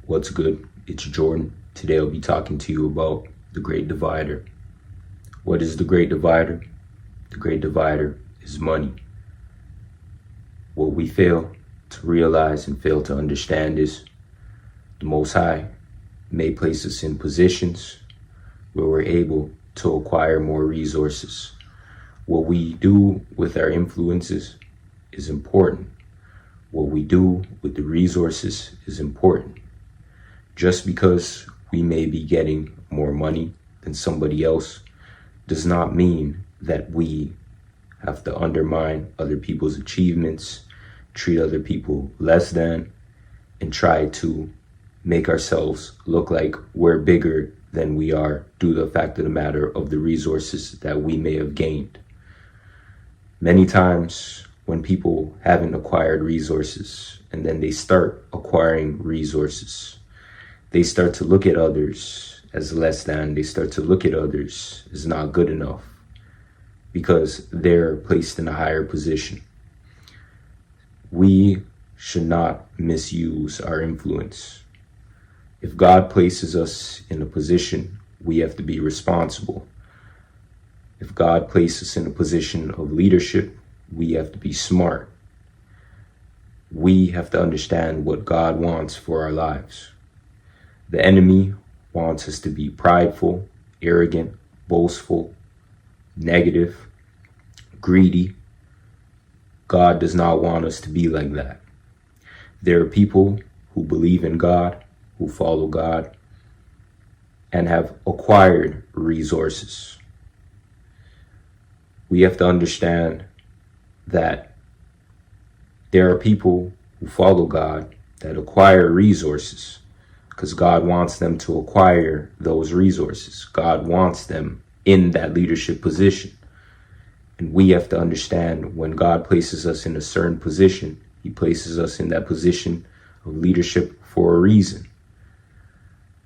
What's good? It's Jordan. Today I'll be talking to you about the Great Divider. What is the Great Divider? The Great Divider is money. What we fail to realize and fail to understand is the Most High may place us in positions where we're able to acquire more resources. What we do with our influences is important. What we do with the resources is important. Just because we may be getting more money than somebody else does not mean that we have to undermine other people's achievements, treat other people less than, and try to make ourselves look like we're bigger than we are due to the fact of the matter of the resources that we may have gained. Many times when people haven't acquired resources and then they start acquiring resources, they start to look at others as less than, they start to look at others as not good enough because they're placed in a higher position. We should not misuse our influence. If God places us in a position, we have to be responsible. If God places us in a position of leadership, we have to be smart. We have to understand what God wants for our lives. The enemy wants us to be prideful, arrogant, boastful, negative, greedy. God does not want us to be like that. There are people who believe in God, who follow God, and have acquired resources. We have to understand that there are people who follow God that acquire resources because God wants them to acquire those resources. God wants them in that leadership position. And we have to understand when God places us in a certain position, he places us in that position of leadership for a reason.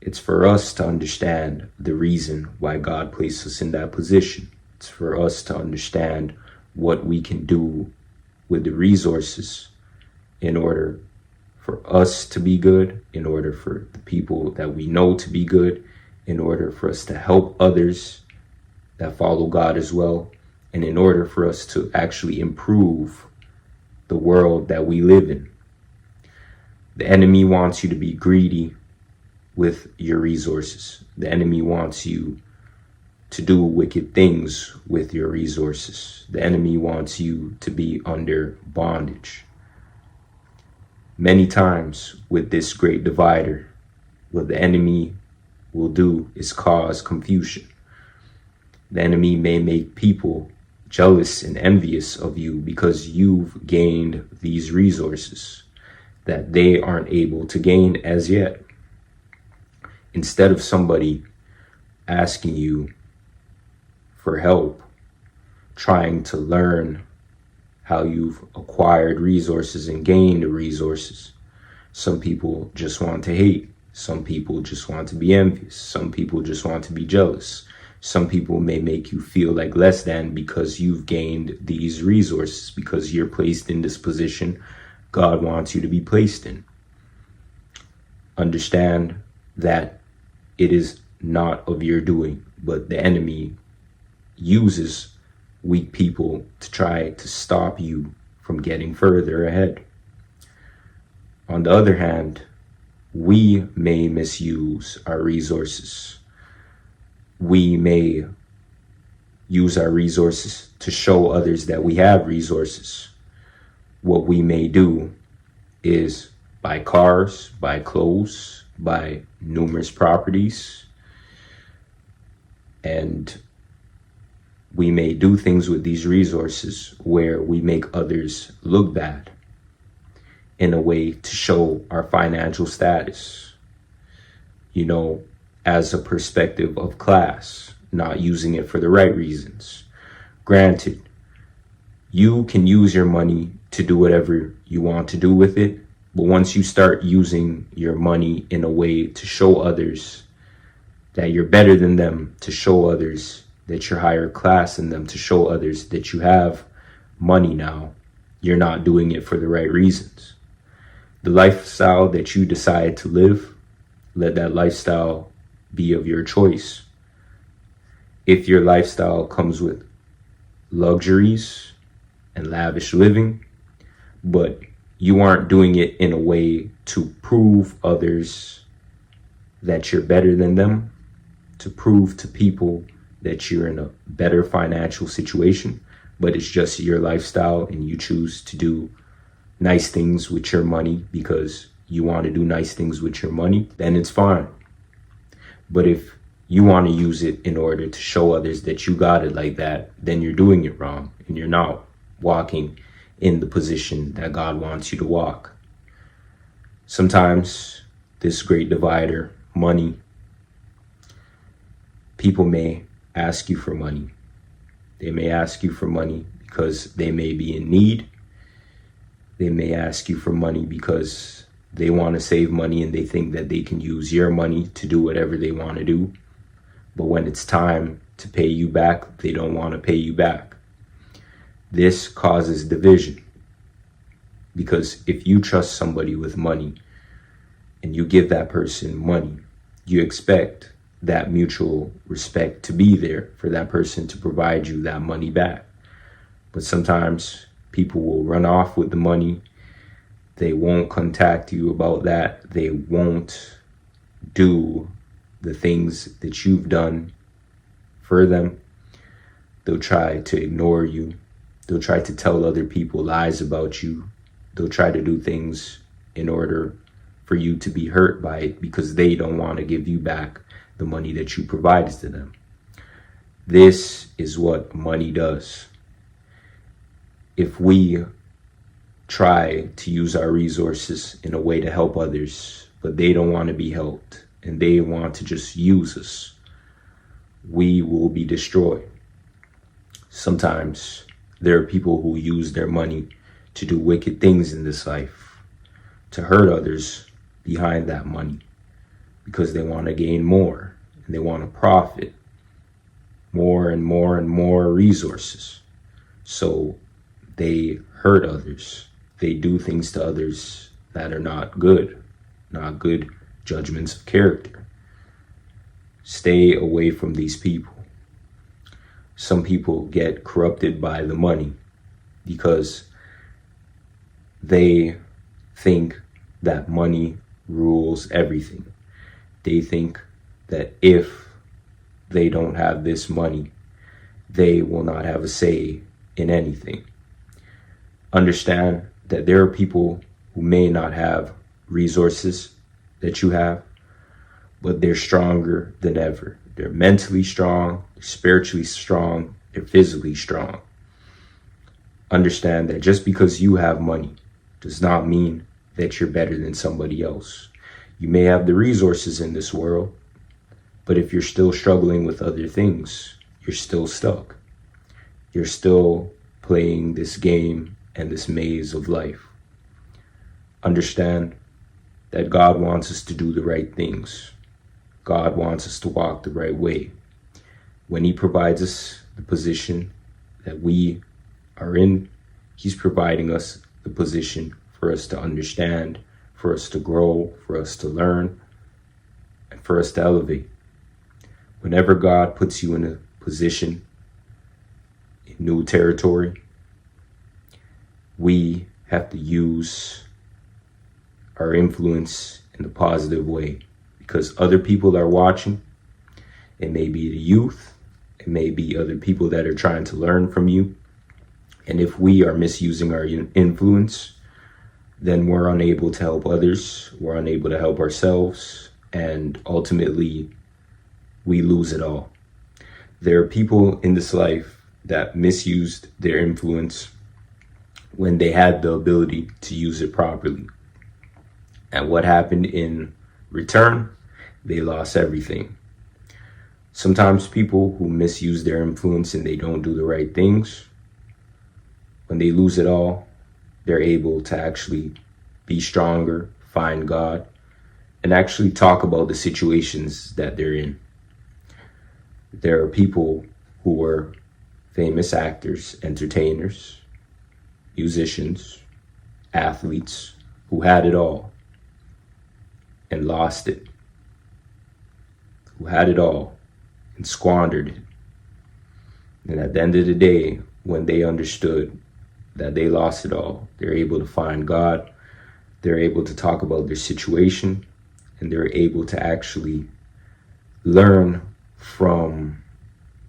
It's for us to understand the reason why God placed us in that position. It's for us to understand what we can do with the resources in order for us to be good, in order for the people that we know to be good, in order for us to help others that follow God as well, and in order for us to actually improve the world that we live in. The enemy wants you to be greedy with your resources. The enemy wants you to do wicked things with your resources. The enemy wants you to be under bondage. Many times with this great divider, what the enemy will do is cause confusion. The enemy may make people jealous and envious of you because you've gained these resources that they aren't able to gain as yet. Instead of somebody asking you for help, trying to learn how you've acquired resources and gained the resources, some people just want to hate. Some people just want to be envious. Some people just want to be jealous. Some people may make you feel like less than because you've gained these resources, because you're placed in this position God wants you to be placed in. Understand that it is not of your doing, but the enemy uses weak people to try to stop you from getting further ahead. On the other hand, we may misuse our resources. We may use our resources to show others that we have resources. What we may do is buy cars, buy clothes, buy numerous properties, and we may do things with these resources where we make others look bad in a way to show our financial status, as a perspective of class, not using it for the right reasons. Granted, you can use your money to do whatever you want to do with it, but once you start using your money in a way to show others that you're better than them, to show others that you're higher class than them, to show others that you have money now, you're not doing it for the right reasons. The lifestyle that you decide to live let that lifestyle be of your choice. If your lifestyle comes with luxuries and lavish living, but you aren't doing it in a way to prove others that you're better than them, to prove to people that you're in a better financial situation, but it's just your lifestyle and you choose to do nice things with your money because you want to do nice things with your money, then it's fine. But if you want to use it in order to show others that you got it like that, then you're doing it wrong and you're not walking in the position that God wants you to walk. Sometimes this great divider, money, people may ask you for money. They may ask you for money because they may be in need. They may ask you for money because they want to save money and they think that they can use your money to do whatever they want to do. But when it's time to pay you back, they don't want to pay you back. This causes division. Because if you trust somebody with money and you give that person money, you expect that mutual respect to be there for that person to provide you that money back. But sometimes people will run off with the money. They won't contact you about that. They won't do the things that you've done for them. They'll try to ignore you. They'll try to tell other people lies about you. They'll try to do things in order for you to be hurt by it because they don't want to give you back the money that you provided to them. This is what money does. If we try to use our resources in a way to help others, but they don't want to be helped and they want to just use us, we will be destroyed. Sometimes there are people who use their money to do wicked things in this life, to hurt others behind that money because they want to gain more and they want to profit more and more and more resources. So they hurt others. They do things to others that are not good judgments of character. Stay away from these people. Some people get corrupted by the money because they think that money rules everything. They think that if they don't have this money, they will not have a say in anything. Understand that there are people who may not have resources that you have, but they're stronger than ever. They're mentally strong, they're spiritually strong, they're physically strong. Understand that just because you have money does not mean that you're better than somebody else. You may have the resources in this world, but if you're still struggling with other things, you're still stuck. You're still playing this game and this maze of life. Understand that God wants us to do the right things. God wants us to walk the right way. When He provides us the position that we are in, He's providing us the position for us to understand, for us to grow, for us to learn, and for us to elevate. Whenever God puts you in a position, in new territory, we have to use our influence in a positive way because other people are watching. It may be the youth. It may be other people that are trying to learn from you. And if we are misusing our influence, then we're unable to help others. We're unable to help ourselves. And ultimately, we lose it all. There are people in this life that misused their influence when they had the ability to use it properly. And what happened in return? They lost everything. Sometimes people who misuse their influence and they don't do the right things, when they lose it all, they're able to actually be stronger, find God, and actually talk about the situations that they're in. There are people who were famous actors, entertainers, musicians, athletes who had it all and lost it who had it all and squandered it. And at the end of the day, when they understood that they lost it all, they're able to find God, they're able to talk about their situation, and they're able to actually learn from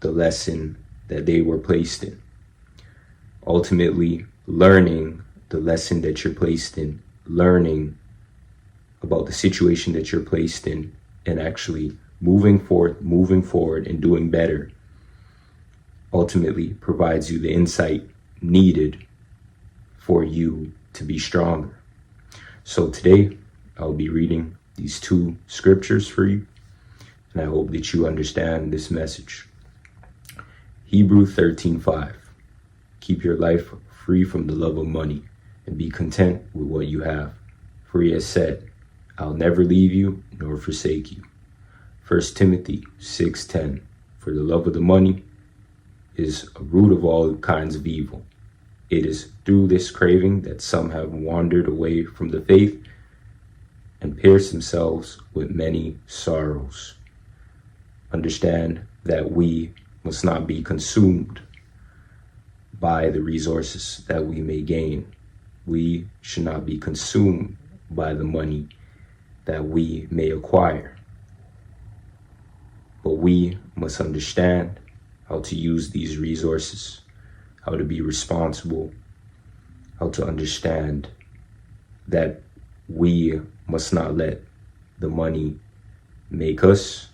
the lesson that they were placed in. Ultimately, learning the lesson that you're placed in, learning about the situation that you're placed in, and actually moving forward and doing better ultimately provides you the insight needed for you to be stronger. So today I'll be reading these 2 scriptures for you, and I hope that you understand this message. Hebrews 13:5. Keep your life free from the love of money and be content with what you have. For he has said, I'll never leave you nor forsake you. 1 Timothy 6:10. For the love of the money is a root of all kinds of evil. It is through this craving that some have wandered away from the faith and pierced themselves with many sorrows. Understand that we must not be consumed by the resources that we may gain. We should not be consumed by the money that we may acquire. But we must understand how to use these resources, how to be responsible, how to understand that we must not let the money make us,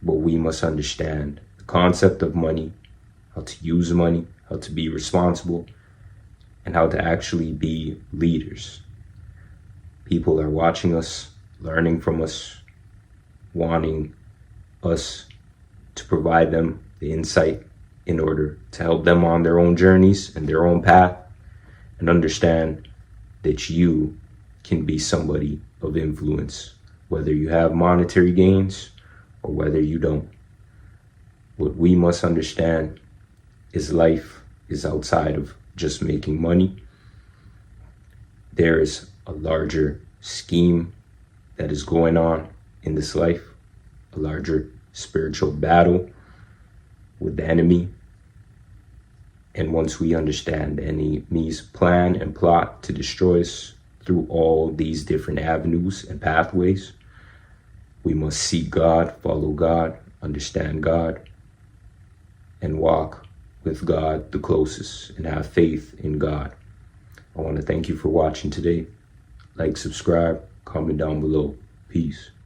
but we must understand the concept of money, how to use money, how to be responsible, and how to actually be leaders. People are watching us, learning from us, wanting us to provide them the insight in order to help them on their own journeys and their own path, and understand that you can be somebody of influence, whether you have monetary gains or whether you don't. What we must understand is life is outside of just making money. There is a larger scheme that is going on in this life, a larger spiritual battle with the enemy. And once we understand the enemy's plan and plot to destroy us through all these different avenues and pathways, we must seek God, follow God, understand God, and walk with God the closest and have faith in God. I want to thank you for watching today. Like, subscribe, comment down below. Peace.